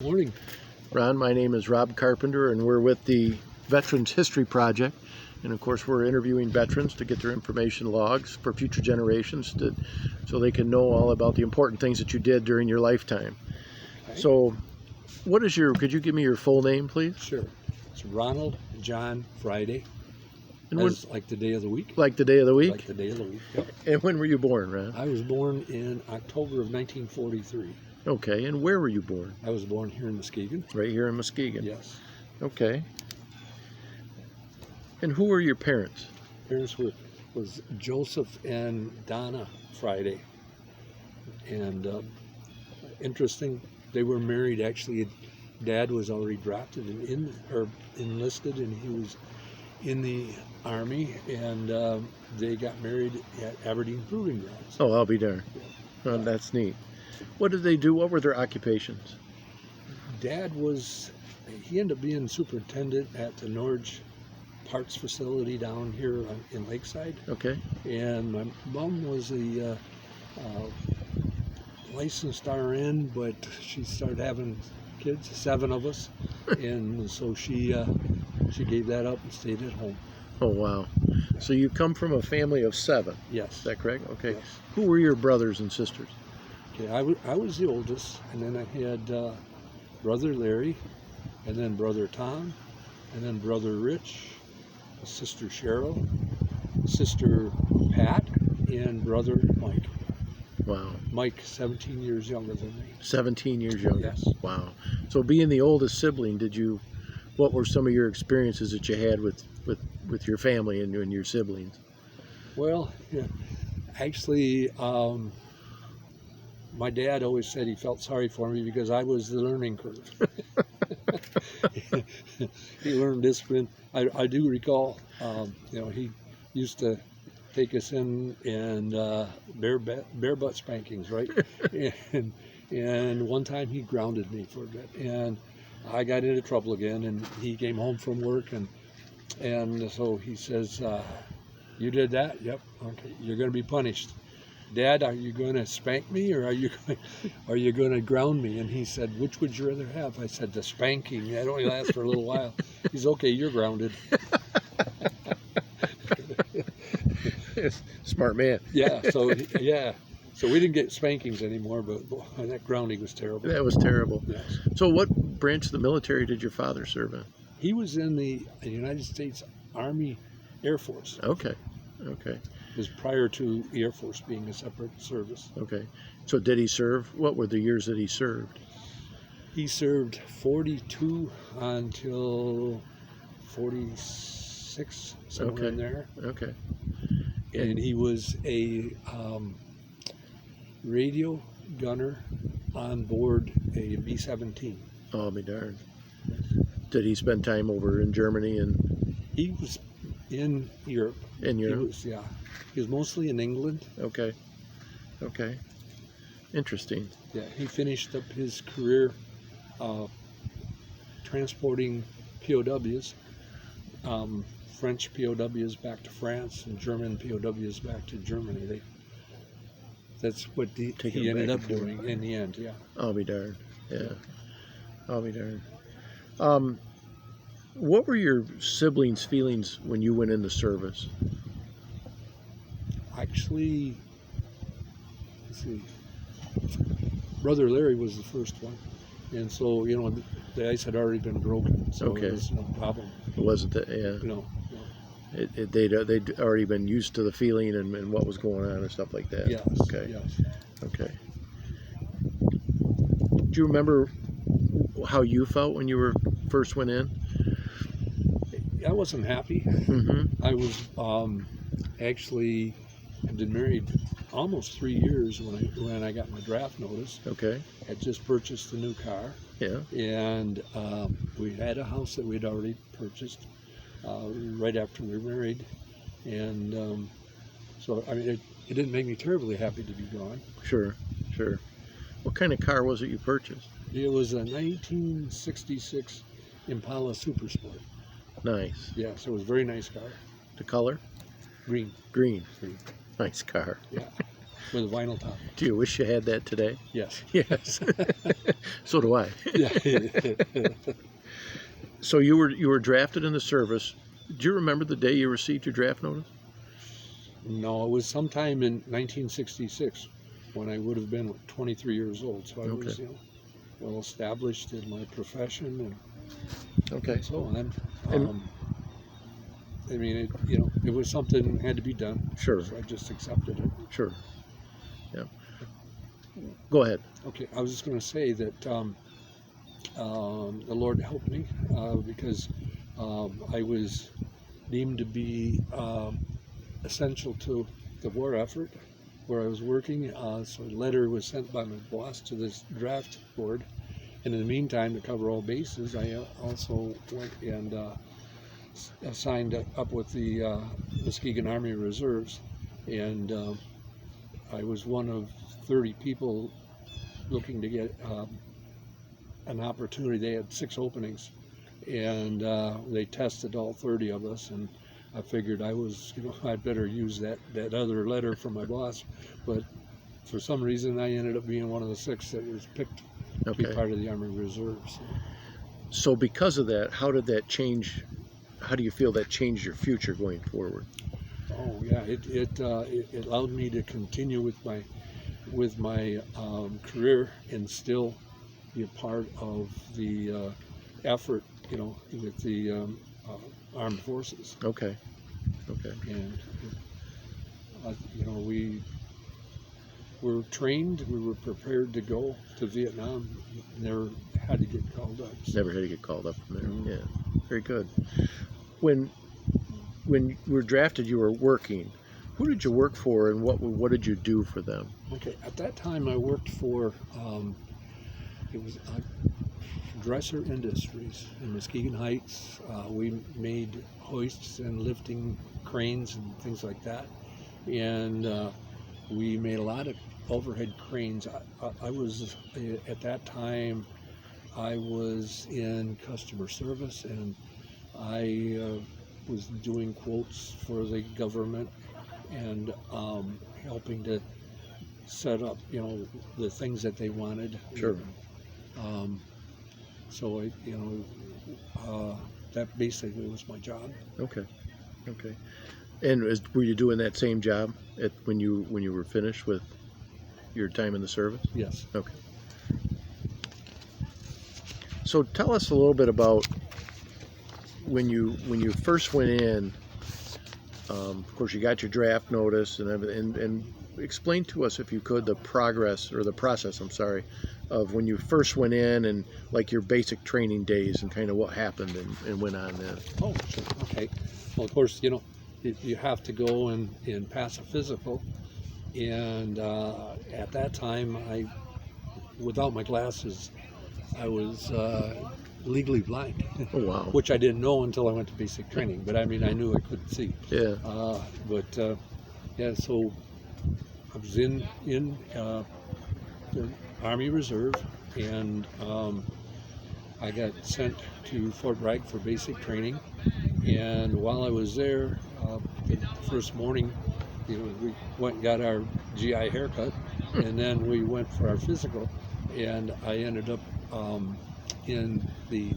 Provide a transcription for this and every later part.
Morning. Ron, my name is Rob Carpenter, and we're with the Veterans History Project. And of course, we're interviewing veterans to get their information logs for future generations so they can know all about the important things that you did during your lifetime. Okay. So, could you give me your full name, please? Sure. It's Ronald John Friday. And Like the day of the week. Like the day of the week? Like the day of the week, yep. And when were you born, Ron? I was born in October of 1943. Okay, and where were you born? I was born here in Muskegon. Right here in Muskegon? Yes. Okay. And who were your parents? Parents was Joseph and Donna Friday. And interesting, they were married actually. Dad was already drafted and enlisted, and he was in the Army, and they got married at Aberdeen Proving Grounds. Oh, I'll be darned. Oh, that's neat. What did they do? What were their occupations? Dad he ended up being superintendent at the Norge parts facility down here in Lakeside. Okay. And my mom was a licensed RN, but she started having kids, 7 of us, and so she gave that up and stayed at home. Oh, wow. So you come from a family of 7? Yes. Is that correct? Okay. Yes. Who were your brothers and sisters? Okay, I was the oldest, and then I had brother Larry, and then brother Tom, and then brother Rich, sister Cheryl, sister Pat, and brother Mike. Wow. Mike, 17 years younger than me. 17 years younger? Yes. Wow. So being the oldest sibling, what were some of your experiences that you had with your family and your siblings? Well, yeah, actually, my dad always said he felt sorry for me because I was the learning curve. He learned discipline. I do recall, he used to take us in and bare butt spankings, right? and one time he grounded me for a bit, and I got into trouble again. And he came home from work, and so he says, "You did that? Yep. Okay. You're going to be punished." "Dad, are you going to spank me, or are you going to ground me?" And he said, "Which would you rather have?" I said, "The spanking. That only lasts for a little while." He's, "Okay, you're grounded." Smart man. Yeah. So we didn't get spankings anymore, but that grounding was terrible. That was terrible. Yes. So what branch of the military did your father serve in? He was in the United States Army Air Force. Okay. Okay. It was prior to the Air Force being a separate service. Okay. So did he serve? What were the years that he served? He served 42 until 46, somewhere in there. Okay. And he was a radio gunner on board a B-17. Oh, I'll be darned. Did he spend time over in Germany and? He was in Europe. In Europe? He was mostly in England. Okay. Okay. Interesting. Yeah, he finished up his career transporting POWs, French POWs back to France and German POWs back to Germany. That's what he ended up doing in the end, yeah. I'll be darned. Yeah. I'll be darned. What were your siblings' feelings when you went into service? Actually, let's see. Brother Larry was the first one. And so, the ice had already been broken, so Okay. It was no problem. It wasn't that, yeah. No. They'd already been used to the feeling and what was going on and stuff like that. Yes. Okay. Yes. Okay. Do you remember how you felt when you first went in? I wasn't happy. Mm-hmm. I was actually had been married almost 3 years when I got my draft notice. Okay. Had just purchased a new car. Yeah. And we had a house that we'd already purchased right after we were married. And so, I mean, it didn't make me terribly happy to be gone. Sure. Sure. What kind of car was it you purchased? It was a 1966 Impala Super Sport. Nice. Yeah, so it was a very nice car. The color? Green. Green. Green. Nice car. Yeah. with a vinyl top. Do you wish you had that today? Yes. Yes. So do I. Yeah. So you were drafted in the service. Do you remember the day you received your draft notice? No, it was sometime in 1966 when I would have been 23 years old. So I was, well established in my profession, and Okay. so on. And- I mean, it was something that had to be done. Sure. So I just accepted it. Sure. Yeah. Go ahead. Okay, I was just going to say that the Lord helped me because I was deemed to be essential to the war effort where I was working. So a letter was sent by my boss to this draft board. And in the meantime, to cover all bases, I also went and signed up with the Muskegon Army Reserves. And I was one of 30 people looking to get an opportunity. They had 6 openings, and they tested all 30 of us, and I figured I was, I'd better use that other letter from my boss. But for some reason, I ended up being one of the 6 that was picked to be part of the Army Reserves. So because of that, how did that change? How do you feel that changed your future going forward? Oh yeah, it allowed me to continue with my career and still be a part of the effort, with the armed forces. Okay. And we were trained, we were prepared to go to Vietnam. Never had to get called up. Never had to get called up from there. Mm-hmm. Yeah, very good. When you were drafted, you were working. Who did you work for, and what did you do for them? Okay, at that time I worked for it was Dresser Industries in Muskegon Heights. We made hoists and lifting cranes and things like that, and we made a lot of overhead cranes. I was at that time I was in customer service, and I was doing quotes for the government and helping to set up, the things that they wanted. Sure. So that basically was my job. Okay. And were you doing that same job when you were finished with your time in the service? Yes. Okay. So tell us a little bit about when you first went in. Of course, you got your draft notice and everything, and explain to us, if you could, the process of when you first went in, and like your basic training days and kind of what happened and went on then. Oh, sure. Okay. Well, of course, you have to go and pass a physical, and at that time, without my glasses, I was legally blind. Oh, wow. Which I didn't know until I went to basic training, but I mean, I knew I couldn't see. Yeah. So I was in the Army Reserve, and I got sent to Fort Bragg for basic training. And while I was there, the first morning, we went and got our GI haircut, and then we went for our physical, and I ended up in the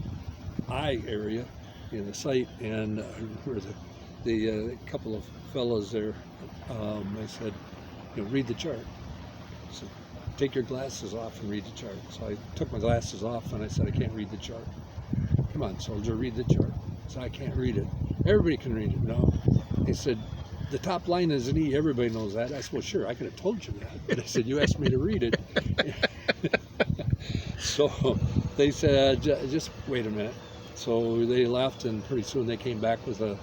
eye area in the site, and I remember the couple of fellows there, I said, read the chart. So take your glasses off and read the chart. So I took my glasses off and I said, I can't read the chart. Come on, soldier, read the chart. So I can't read it. Everybody can read it. No. He said, the top line is an E, everybody knows that. I said, well, sure, I could have told you that. But I said, you asked me to read it. So they said, just wait a minute. So they left, and pretty soon they came back with a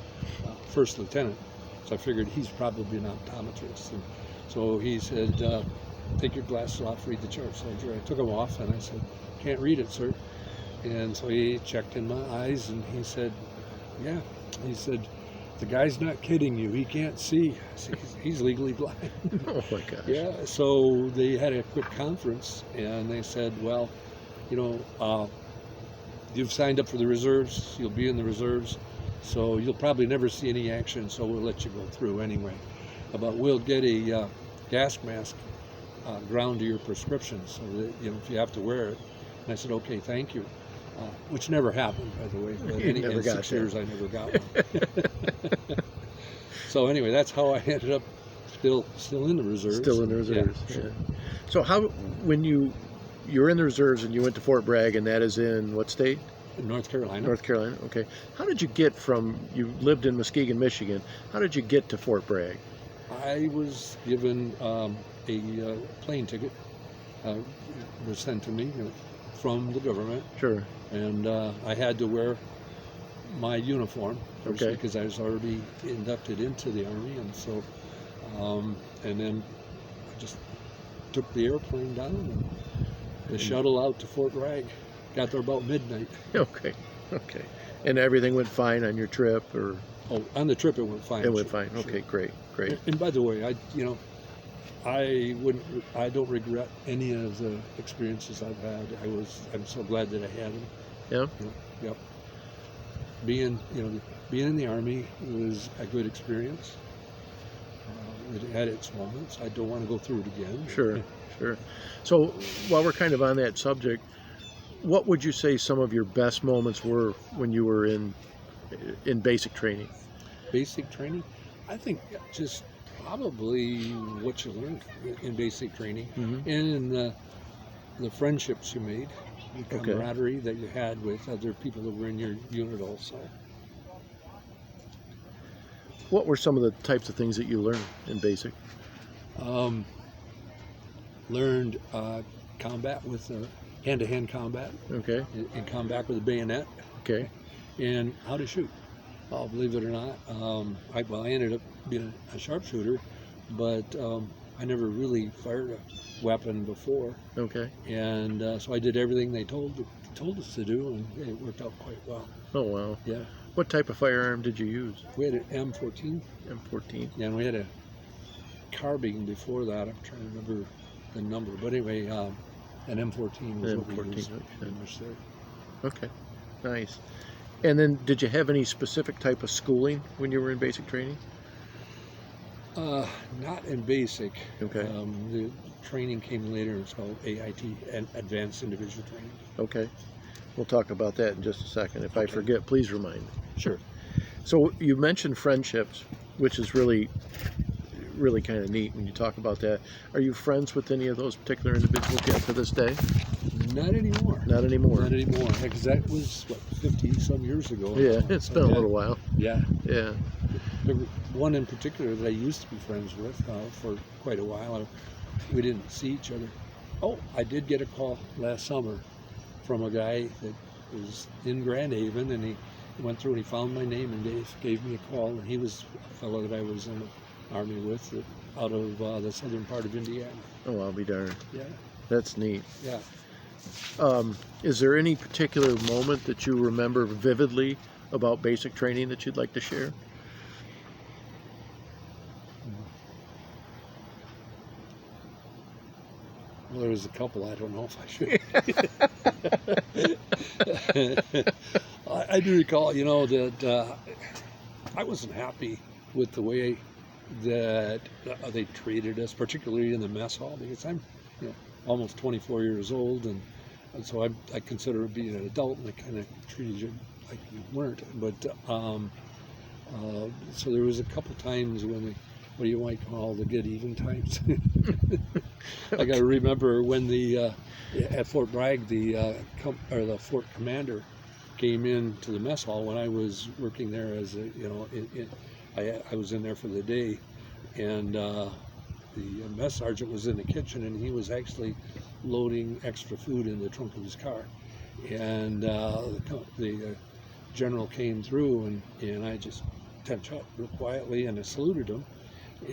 first lieutenant. So I figured he's probably an optometrist. And so he said, take your glasses off, read the chart, soldier. I took them off, and I said, can't read it, sir. And so he checked in my eyes, and he said, yeah. He said, the guy's not kidding you. He can't see. He's legally blind. Oh, my gosh. Yeah, so they had a quick conference, and they said, well, you've signed up for the reserves. You'll be in the reserves, so you'll probably never see any action, so we'll let you go through anyway. But we'll get a gas mask ground to your prescription, so that if you have to wear it. And I said, okay, thank you. Which never happened, by the way. But never in got 6 that. years, I never got one. So anyway, that's how I ended up still in the reserves. Still in the reserves. Yeah, sure. Yeah. So how, when you're in the reserves and you went to Fort Bragg, and that is in what state? In North Carolina. North Carolina. Okay. How did you get from, you lived in Muskegon, Michigan? How did you get to Fort Bragg? I was given a plane ticket. Was sent to me from the government. Sure. And I had to wear my uniform, Okay. because I was already inducted into the Army, and so, and then I just took the airplane down and the shuttle out to Fort Bragg. Got there about midnight. Okay. Okay. And everything went fine on your trip, or? Oh, on the trip it went fine. It went sure, fine. sure. Okay, great, great. And by the way, I don't regret any of the experiences I've had. I'm so glad that I had them. Yeah. Yep. Being in the Army was a good experience. It had its moments. I don't want to go through it again. Sure, sure. So while we're kind of on that subject, what would you say some of your best moments were when you were in basic training? Basic training, I think just probably what you learned in basic training, Mm-hmm. and in the friendships you made, the Okay. camaraderie that you had with other people that were in your unit also. What were some of the types of things that you learned in basic? Learned combat with hand-to-hand combat, Okay, in combat with a bayonet, okay, and how to shoot. Believe it or not, I ended up being a sharpshooter, but I never really fired a weapon before, okay. and so I did everything they told us to do, and it worked out quite well. Oh, wow. Yeah, What type of firearm did you use? we had an M14, M14? and we had a carbine before that. I'm trying to remember the number, but anyway, an M14 was what we M14, used okay. pretty much there. Okay, nice. And then did you have any specific type of schooling when you were in basic training? Not in basic. Okay. The training came later. It's called AIT, and Advanced Individual Training. Okay. We'll talk about that in just a second. If I Okay. forget, please remind me. Sure. So you mentioned friendships, which is really, really kind of neat when you talk about that. Are you friends with any of those particular individuals yet to this day? Not anymore. Not anymore. Not anymore. Because that was, 50 some years ago. Yeah, it's So, been a yeah. little while. Yeah. Yeah. There was one in particular that I used to be friends with for quite a while. We didn't see each other. Oh, I did get a call last summer from a guy that was in Grand Haven, and he went through and he found my name and gave me a call. And he was a fellow that I was in the Army with, out of the southern part of Indiana. Oh, I'll be darned. Yeah. That's neat. Yeah. Is there any particular moment that you remember vividly about basic training that you'd like to share? Well, there was a couple. I don't know if I should. I do recall, that I wasn't happy with the way that they treated us, particularly in the mess hall, because I'm, almost 24 years old, and so I consider being an adult, and they kind of treated you like you weren't. But so there was a couple times when what you might call the get even times. I got to remember when at Fort Bragg, the Fort Commander came into the mess hall when I was working there as I was in there for the day, and the mess sergeant was in the kitchen, and he was actually loading extra food in the trunk of his car, and the general came through, and I just touched up real quietly, and I saluted him,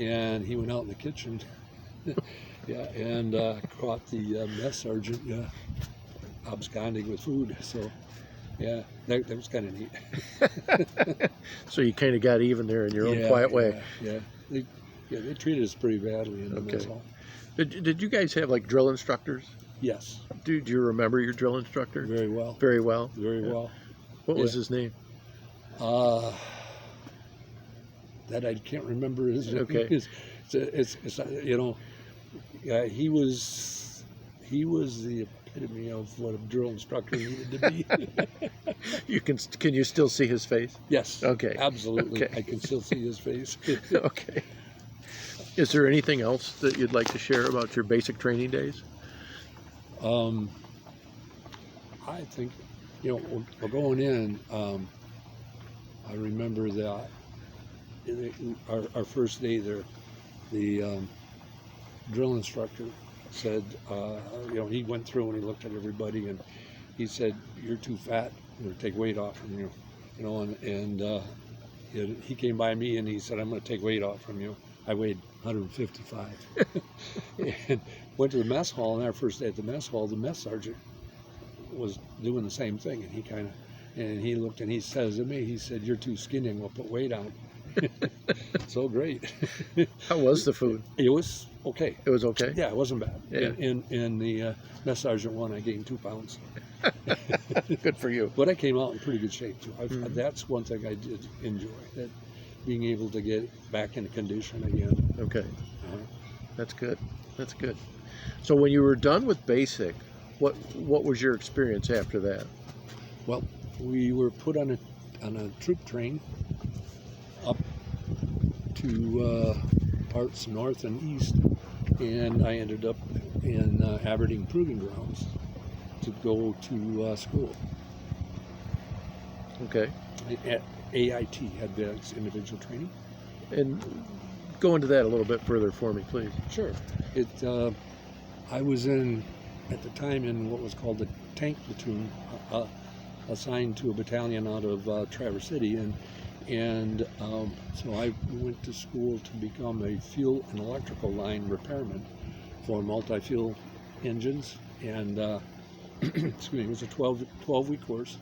and he went out in the kitchen. Yeah, and caught the mess sergeant absconding with food. So, yeah, that was kind of neat. So you kind of got even there in your own quiet way. Yeah, they treated us pretty badly in the mess hall. Did you guys have like drill instructors? Yes. Do you remember your drill instructor? Very well. Very well. Very Yeah. well. What was his name? That I can't remember his name. Okay. it's you know, he was the epitome of what a drill instructor needed to be. Can you still see his face? Yes. Okay. Absolutely. Okay. I can still see his face. Okay. Is there anything else that you'd like to share about your basic training days? I think, you know, we're going in. I remember that our first day there, the drill instructor said, you know, he went through and he looked at everybody and he said, "You're too fat. We're gonna take weight off from you." You know, and he came by me and he said, "I'm going to take weight off from you." I weighed 155. And went to the mess hall, and our first day at the mess hall, the mess sergeant was doing the same thing, and he looked and he says to me, he said, "You're too skinny, and we'll put weight on." So great. How was the food? It was okay. It was okay? Yeah, it wasn't bad. Yeah. In the mess sergeant one, I gained 2 pounds. Good for you. But I came out in pretty good shape too. That's one thing I did enjoy, that being able to get back into condition again. Okay. That's good. That's good. So when you were done with basic, what was your experience after that? Well, we were put on a troop train up to parts north and east, and I ended up in Aberdeen Proving Grounds to go to school. Okay. At AIT, Advanced Individual Training. And go into that a little bit further for me, please. Sure. I was at the time in what was called the tank platoon, assigned to a battalion out of Traverse City, and so I went to school to become a fuel and electrical line repairman for multi-fuel engines, and excuse me, it was a 12-week course,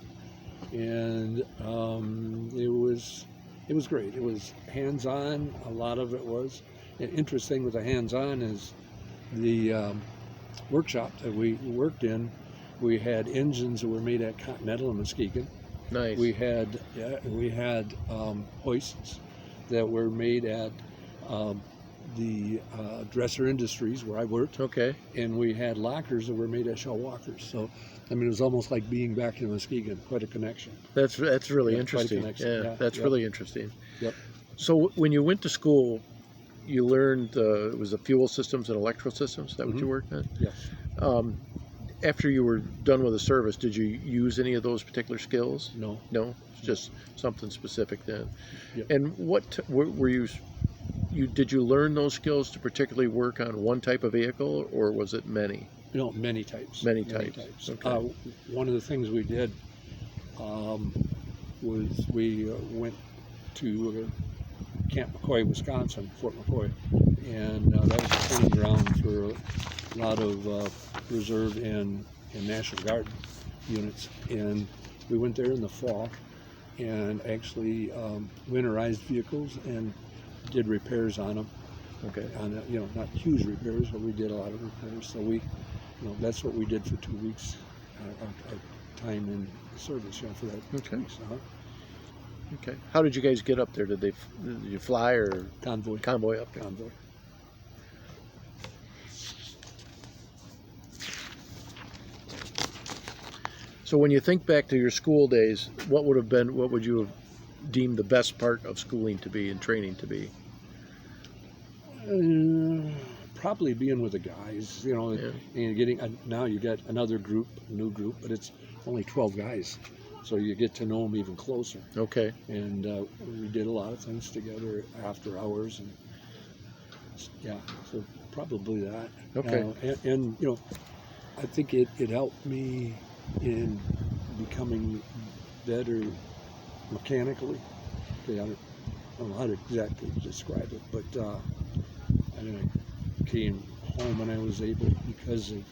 and it was great. It was hands-on. A lot of it was. An interesting with the hands-on is the workshop that we worked in. We had engines that were made at Continental in Muskegon. Nice. We had hoists that were made at the Dresser Industries where I worked. Okay. And we had lockers that were made at Shell Walkers. So, I mean, it was almost like being back in Muskegon. Quite a connection. That's really interesting. Yeah, that's really interesting. Yep. So when you went to school, you learned it was the fuel systems and electrical systems. Is that what you worked on? Yes. After you were done with the service, did you use any of those particular skills? No. No, it's just something specific then. Yep. And what were you? Did you learn those skills to particularly work on one type of vehicle, or was it many? No, many types. Many types. Okay. One of the things we did was we went to Camp McCoy, Wisconsin, Fort McCoy, and that was a training ground for a lot of reserve and National Guard units. And we went there in the fall and actually winterized vehicles and did repairs on them. Okay. On not huge repairs, but we did a lot of repairs. So we, that's what we did for 2 weeks, our time in service, for that 2 weeks. Okay. How did you guys get up there? Did you fly or Convoy up there? Convoy. So when you think back to your school days, what would you have deemed the best part of schooling to be and training to be? Probably being with the guys, and getting, now you get another new group, but it's only 12 guys. So you get to know them even closer. Okay. And we did a lot of things together after hours, and so probably that. Okay. And I think it helped me in becoming better mechanically. Okay, I don't know how to exactly describe it, but I came home and I was able, because of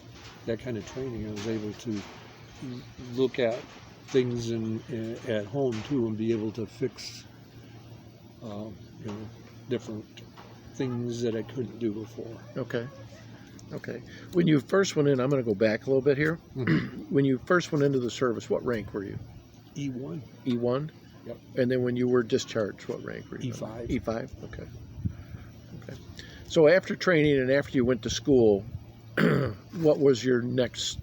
that kind of training, I was able to look at things at home too, and be able to fix different things that I couldn't do before. Okay. When you first went in, I'm going to go back a little bit here. When you first went into the service, what rank were you? E1. E1? Yep. And then when you were discharged, what rank were you? E5. E5? Okay. So after training and after you went to school, what was your next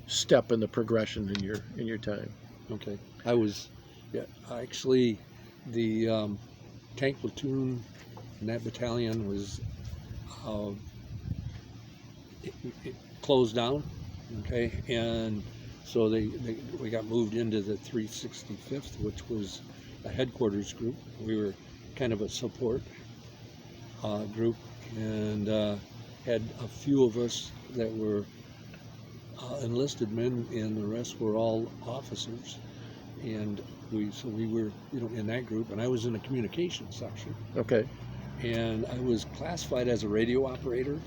step in the progression in your time? Okay, I was, yeah, actually, the tank platoon in that battalion was it closed down. Okay, and so we got moved into the 365th, which was a headquarters group. We were kind of a support group, and had a few of us that were enlisted men, and the rest were all officers. And we were, in that group, and I was in the communications section. Okay. And I was classified as a radio operator,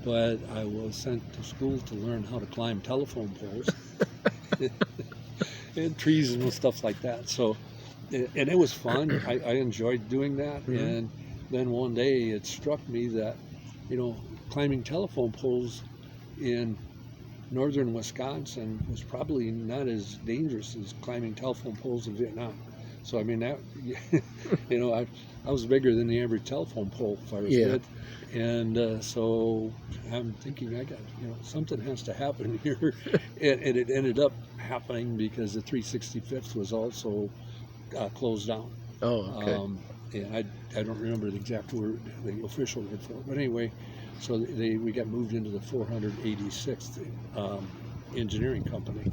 but I was sent to school to learn how to climb telephone poles and trees and stuff like that. So, and it was fun. I enjoyed doing that. Mm-hmm. And then one day it struck me that, climbing telephone poles in northern Wisconsin was probably not as dangerous as climbing telephone poles in Vietnam. So I mean that, I was bigger than the average telephone pole if I was good. And so I'm thinking, I got, something has to happen here. And it ended up happening because the 365th was also closed down. Oh, okay. And I don't remember the exact word, the official word for it. But anyway, so we got moved into the 486th engineering company.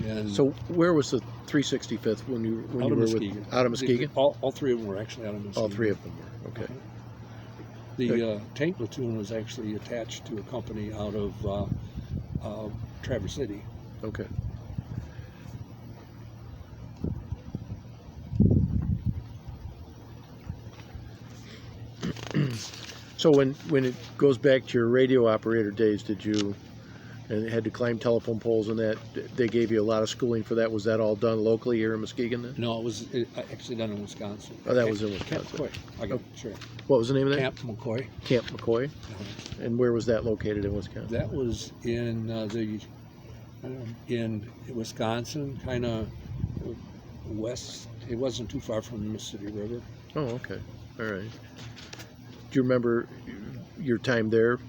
And so where was the 365th when you were Muskegon. Out of Muskegon? All three of them were actually out of Muskegon. All three of them were, okay. The tank platoon was actually attached to a company out of Traverse City. Okay. So when it goes back to your radio operator days, did you and had to climb telephone poles and that, they gave you a lot of schooling for that? Was that all done locally here in Muskegon then? No, it was actually done in Wisconsin. Oh, that was in Wisconsin. Camp McCoy. I got it, sure. What was the name of that? Camp McCoy. Camp McCoy. And where was that located in Wisconsin? That was in in Wisconsin, kind of west. It wasn't too far from the Mississippi River. Oh, okay. All right. Do you remember your time there?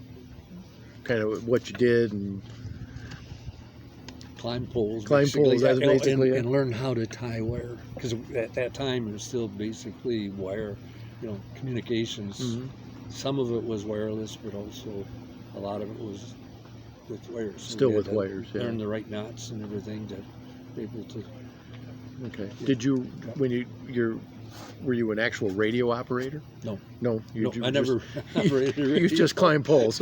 Kind of what you did and climb poles. Climb poles, that's basically and learn how to tie wire, because at that time it was still basically wire, communications. Mm-hmm. Some of it was wireless, but also a lot of it was with wires. So still with wires. Yeah. Learn the right knots and everything to be able to. Okay. Did you were you an actual radio operator? No. No, I never operated. You just climb poles.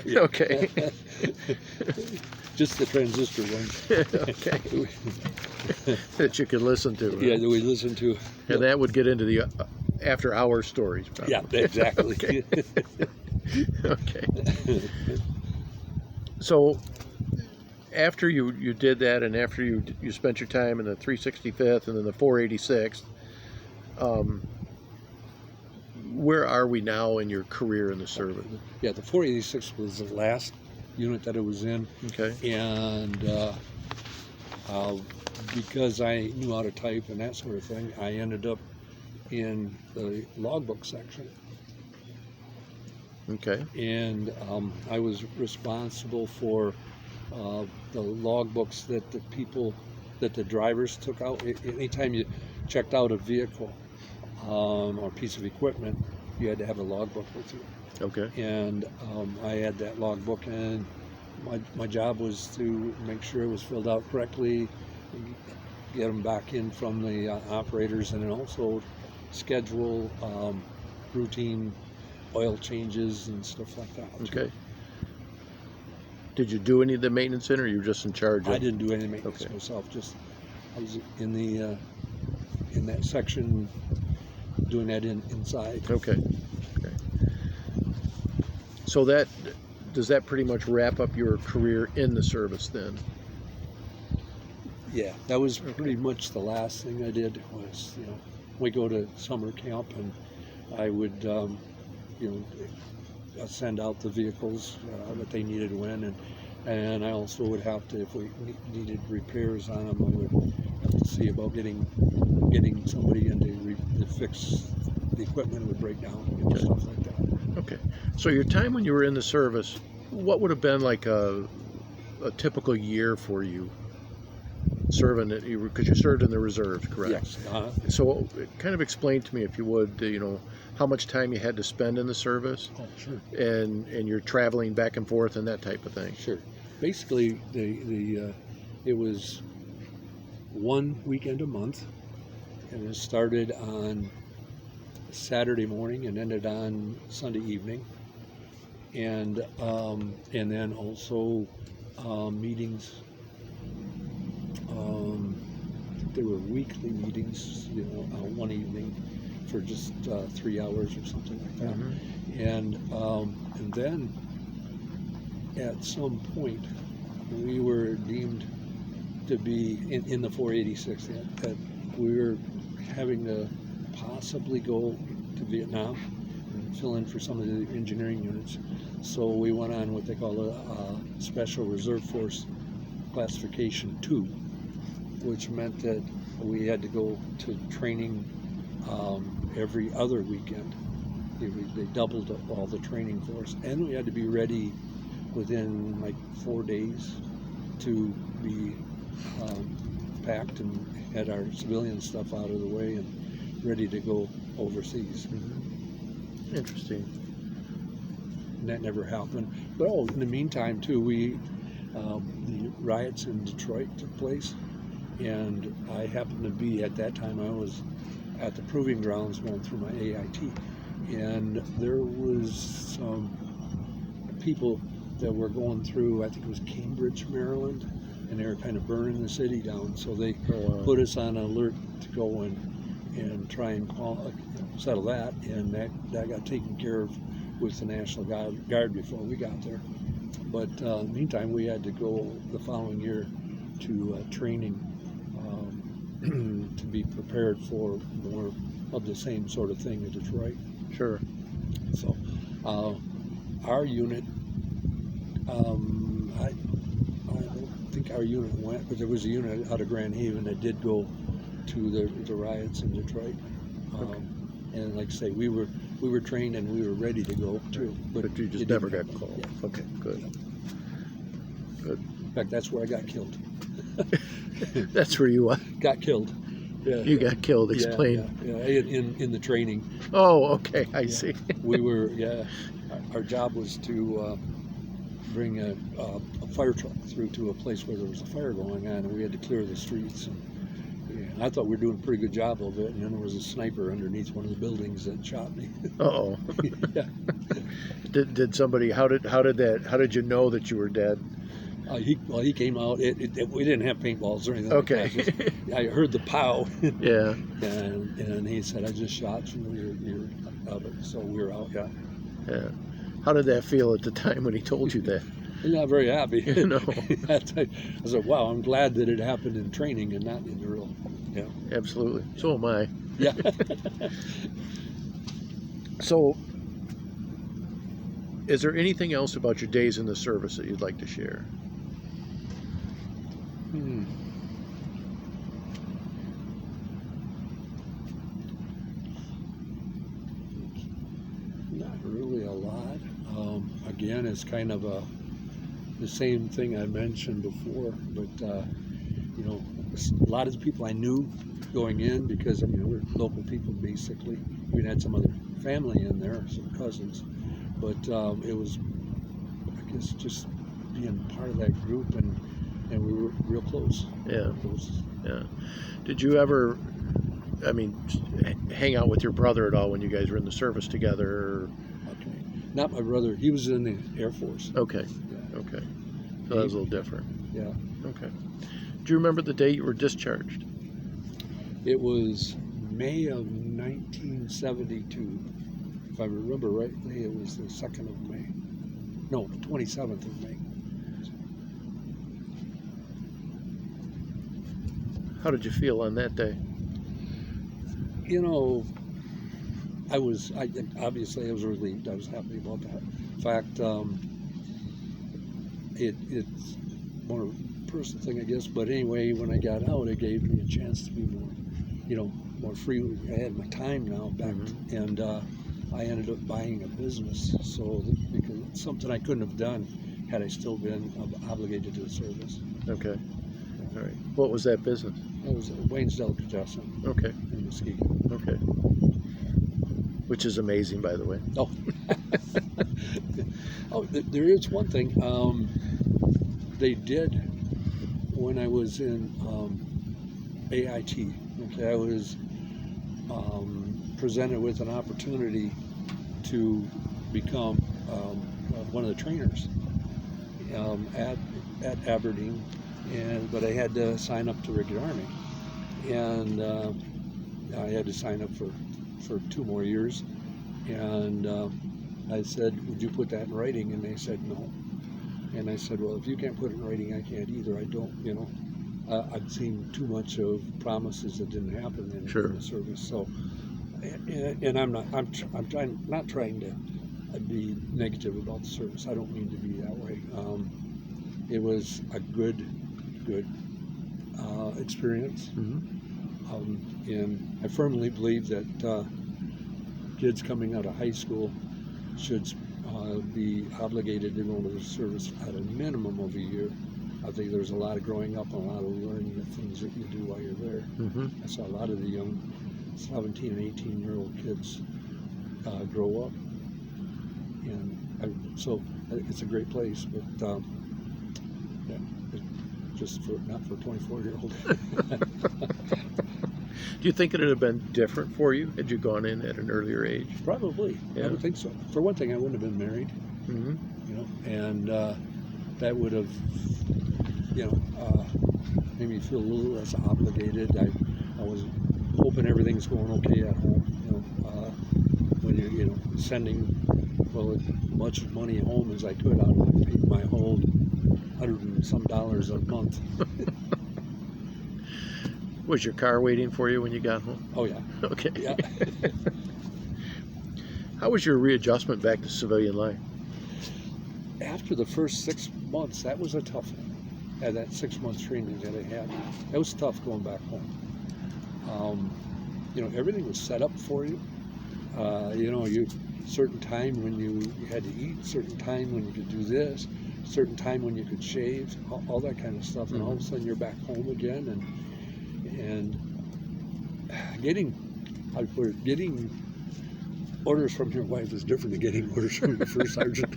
Yeah. Okay. Just the transistor ones. Okay. That you could listen to. Right? Yeah, that we listened to. And that would get into the after-hour stories, probably. Yeah, exactly. Okay. Okay. So after you did that, and after you spent your time in the 365th and then the 486th, where are we now in your career in the service? Yeah, the 486 was the last unit that I was in. Okay. And because I knew how to type and that sort of thing, I ended up in the logbook section. Okay. And I was responsible for the logbooks that the drivers took out. Anytime you checked out a vehicle or piece of equipment, you had to have a logbook with you. Okay. And I had that logbook, and my job was to make sure it was filled out correctly, get them back in from the operators, and then also schedule routine oil changes and stuff like that. Okay. Did you do any of the maintenance in, or you were just in charge of? I didn't do any maintenance myself. I was in that section doing that inside. Okay. Okay. So does that pretty much wrap up your career in the service then? Yeah, that was pretty much the last thing I did. Was we go to summer camp, and I would send out the vehicles that they needed when, and I also would have to, if we needed repairs on them, I would have to see about getting somebody in to fix the equipment would break down, you know, stuff like that. Okay. So your time when you were in the service, what would have been like a typical year for you serving it? Because you served in the reserves, correct? Yes. So kind of explain to me, if you would, you know, how much time you had to spend in the service, Oh, sure. and you're traveling back and forth and that type of thing. Sure. Basically, it was one weekend a month, and it started on Saturday morning and ended on Sunday evening, and then also meetings. There were weekly meetings, you know, one evening for just 3 hours or something like that, and then at some point we were deemed to be in the 486 that we were having to possibly go to Vietnam and fill in for some of the engineering units. So we went on what they call a Special Reserve Force Classification 2, which meant that we had to go to training every other weekend. They doubled up all the training for us, and we had to be ready within like 4 days to be packed and had our civilian stuff out of the way and ready to go overseas. Interesting. And that never happened. But in the meantime too, the riots in Detroit took place, and I happened to be, at that time, I was at the proving grounds going through my AIT, and there was some people that were going through, I think it was Cambridge, Maryland, and they were kind of burning the city down. So they put us on alert to go and try and settle that, and that got taken care of with the National Guard before we got there. But meantime, we had to go the following year to training to be prepared for more of the same sort of thing in Detroit. Sure. So our unit, I don't think our unit went, but there was a unit out of Grand Haven that did go to the riots in Detroit. And like I say, we were trained and we were ready to go too. But you just never got called. Yeah. Okay, good. Yeah. Good. In fact, that's where I got killed. That's where you got killed. Yeah. You got killed. Explain. Yeah. In the training. Oh, okay. I see. We were, our job was to bring a fire truck through to a place where there was a fire going on, and we had to clear the streets. And I thought we were doing a pretty good job of it, and then there was a sniper underneath one of the buildings that shot me. Uh-oh. Yeah. Did somebody? How did you know that you were dead? He came out. We didn't have paintballs or anything. Okay. Like that. I heard the pow. Yeah. And he said, "I just shot you. You're out." So we were out. Yeah. Yeah. How did that feel at the time when he told you that? I'm not very happy. No. I said, "Wow, I'm glad that it happened in training and not in the real." Yeah. Absolutely. So am I. Yeah. So, is there anything else about your days in the service that you'd like to share? Not really a lot. Again, it's kind of the same thing I mentioned before, but a lot of the people I knew going in, because we're local people basically. We had some other family in there, some cousins, but it was, I guess, just being part of that group, and we were real close. Yeah. Close. Yeah. Did you ever, hang out with your brother at all when you guys were in the service together? Okay. Not my brother. He was in the Air Force. Okay. Yeah. Okay. So that was a little different. Yeah. Okay. Do you remember the day you were discharged? It was May of 1972. If I remember rightly, it was the 2nd of May. No, 27th of May. How did you feel on that day? Obviously I was relieved. I was happy about that. In fact, it's more a personal thing, I guess. But anyway, when I got out, it gave me a chance to be more, more free. I had my time now back, and I ended up buying a business. So because it's something I couldn't have done had I still been obligated to the service. Okay. All right. What was that business? It was Wayne's Delicatessen Okay. in Muskegon. Okay. Which is amazing, by the way. Oh, oh, there is one thing. They did when I was in AIT. Okay, I was presented with an opportunity to become one of the trainers at Aberdeen, but I had to sign up to regular Army, and I had to sign up for 2 more years, and I said, would you put that in writing? And they said no. And I said, well, if you can't put it in writing, I can't either. I don't, I've seen too much of promises that didn't happen in the service. So, and I'm not trying to be negative about the service. I don't mean to be that way. It was a good experience. And I firmly believe that kids coming out of high school should be obligated to go into the service at a minimum of a year. I think there's a lot of growing up and a lot of learning the things that you do while you're there. I saw a lot of the young 17 and 18-year-old kids grow up, and so it's a great place, but yeah, just not for a 24-year-old. Do you think it would have been different for you had you gone in at an earlier age? Probably. Yeah. I would think so. For one thing, I wouldn't have been married. And that would have, made me feel a little less obligated. I was hoping everything's going okay at home. When you're sending as much money home as I could out of pay my whole $100 and some a month. Was your car waiting for you when you got home? Oh yeah. Okay. Yeah. How was your readjustment back to civilian life? After the first 6 months, that was a tough one. That 6 months training that I had, that was tough going back home. Everything was set up for you. You certain time when you had to eat, certain time when you could do this, certain time when you could shave, all that kind of stuff, and all of a sudden you're back home again, and getting orders from your wife is different than getting orders from your first sergeant.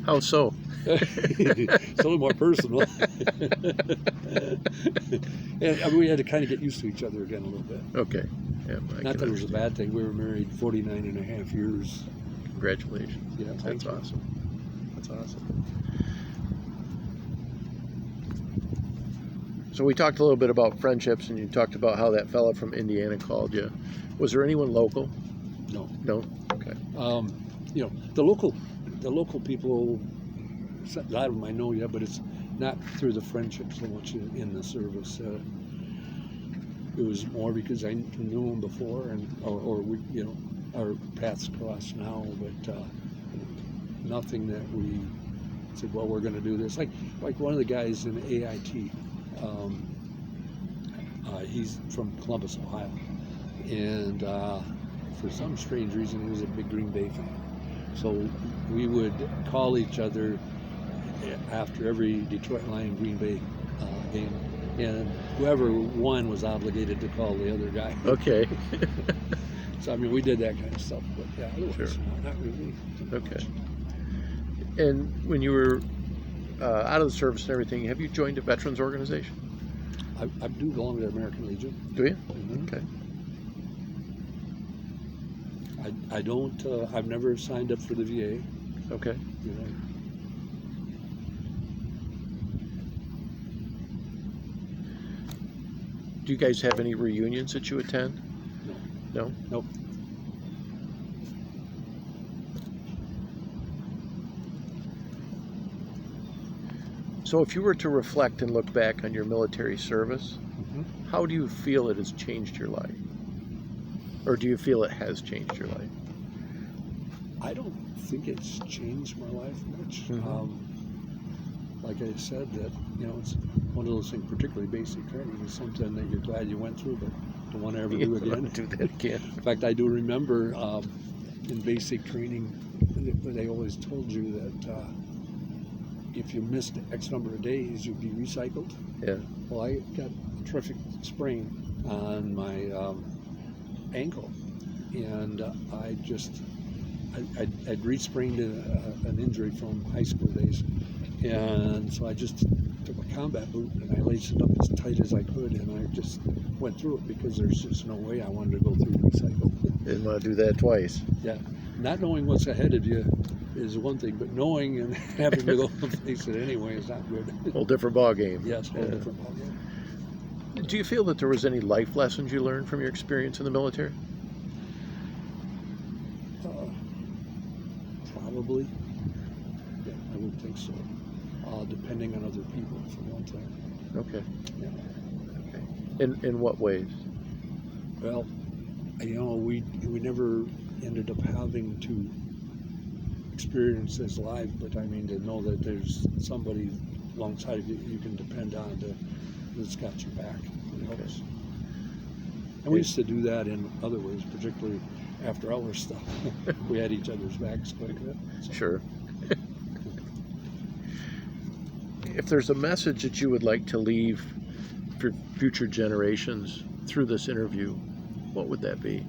How so? It's a little more personal. And we had to kind of get used to each other again a little bit. Okay. Yeah, not that it was a bad thing. We were married 49 and a half years. Congratulations. Yeah, that's awesome. That's awesome. So we talked a little bit about friendships, and you talked about how that fella from Indiana called you. Was there anyone local? No. No? Okay. The local people, a lot of them I know, but it's not through the friendship so much in the service. It was more because I knew them before, or we, our paths crossed now, but nothing that we said, well, we're going to do this. Like one of the guys in AIT, he's from Columbus, Ohio, and for some strange reason, he was a big Green Bay fan. So we would call each other after every Detroit Lion Green Bay game, and whoever won was obligated to call the other guy. Okay. So we did that kind of stuff, but yeah, otherwise, not really. Okay. And when you were out of the service and everything, have you joined a veterans organization? I do belong to the American Legion. Do you? Mm-hmm. Okay. I don't. I've never signed up for the VA. Okay. Do you guys have any reunions that you attend? No. No? Nope. So if you were to reflect and look back on your military service, how do you feel it has changed your life? Or do you feel it has changed your life? I don't think it's changed my life much. like I said, that it's one of those things. Particularly basic training is something that you're glad you went through, but don't want to ever do again. Do that again. In fact, I do remember in basic training, they always told you that if you missed X number of days, you'd be recycled. Yeah. Well, I got a terrific sprain on my ankle, and I'd re-sprained an injury from high school days, and so I just took my combat boot and I laced it up as tight as I could, and I just went through it because there's just no way I wanted to go through recycle. Didn't want to do that twice. Yeah, not knowing what's ahead of you is one thing, but knowing and having to go face it anyway is not good. Whole different ball game. Yes, whole different ballgame. Do you feel that there was any life lessons you learned from your experience in the military? Probably. Yeah, I would think so. Depending on other people, for one thing. Okay. Yeah. Okay. In what ways? Well, we never ended up having to experience this live, but I mean, to know that there's somebody alongside of you you can depend on that's got your back. It helps. And we used to do that in other ways, particularly after hour stuff. We had each other's backs quite a bit. So. Sure. If there's a message that you would like to leave for future generations through this interview, what would that be?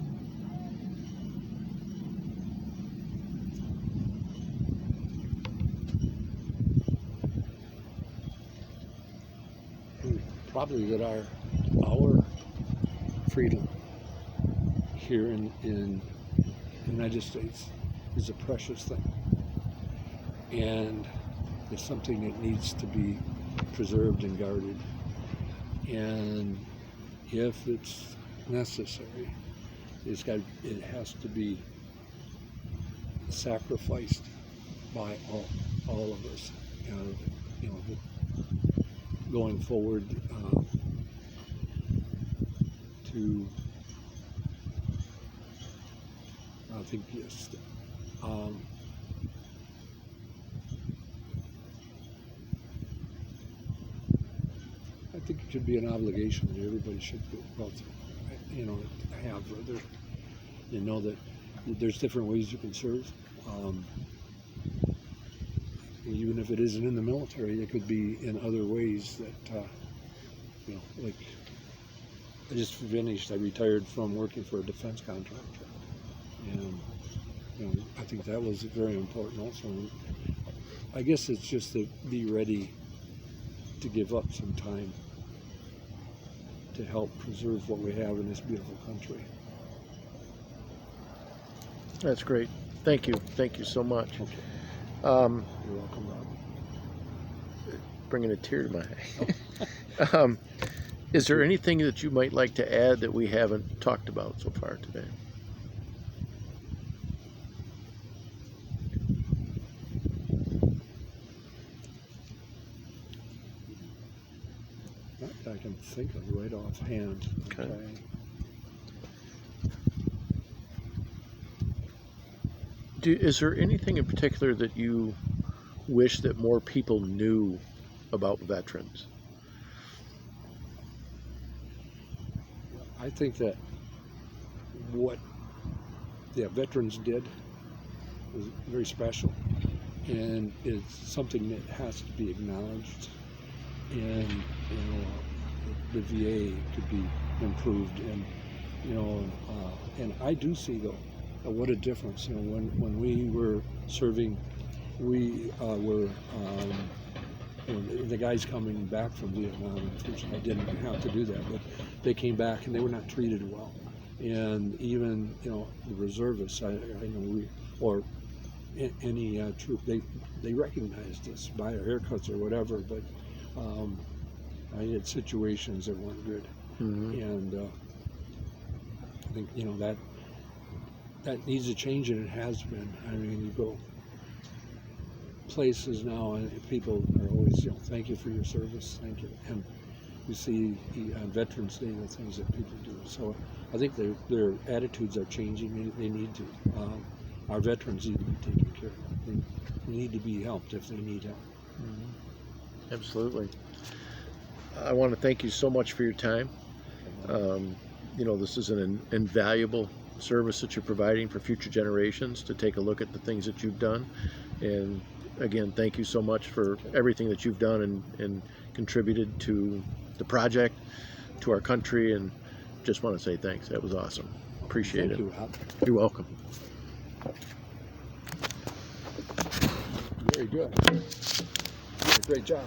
Probably that our freedom here in the United States is a precious thing, and it's something that needs to be preserved and guarded. And if it's necessary, it has to be sacrificed by all of us. Going forward I think yes. I think it should be an obligation that everybody should have. That there's different ways you can serve. Even if it isn't in the military, it could be in other ways that, like I just finished, I retired from working for a defense contractor. And, I think that was very important also. I guess it's just to be ready to give up some time to help preserve what we have in this beautiful country. That's great. Thank you. Thank you so much. Okay. You're welcome, Rob. Bringing a tear to my eye. Is there anything that you might like to add that we haven't talked about so far today? Not that I can think of right offhand. Okay. Is there anything in particular that you wish that more people knew about veterans? I think that what veterans did was very special, and it's something that has to be acknowledged. And the VA could be improved, and and I do see though what a difference. When we were serving, we were the guys coming back from Vietnam. Unfortunately, I didn't have to do that, but they came back and they were not treated well. And even the reservists, I know or any troop, they recognized us by our haircuts or whatever. But I had situations that weren't good, and I think that needs to change, and it has been. I mean, you go places now and people are always thank you for your service, thank you, and you see on Veterans Day the things that people do. So I think their attitudes are changing. They need to. Our veterans need to be taken care of. They need to be helped if they need help. Absolutely. I want to thank you so much for your time. You know, this is an invaluable service that you're providing for future generations to take a look at the things that you've done. And again, thank you so much for everything that you've done and contributed to the project, to our country, and just want to say thanks. That was awesome. Appreciate Thank it. you, Rob. You're welcome. Very good. You did a great job.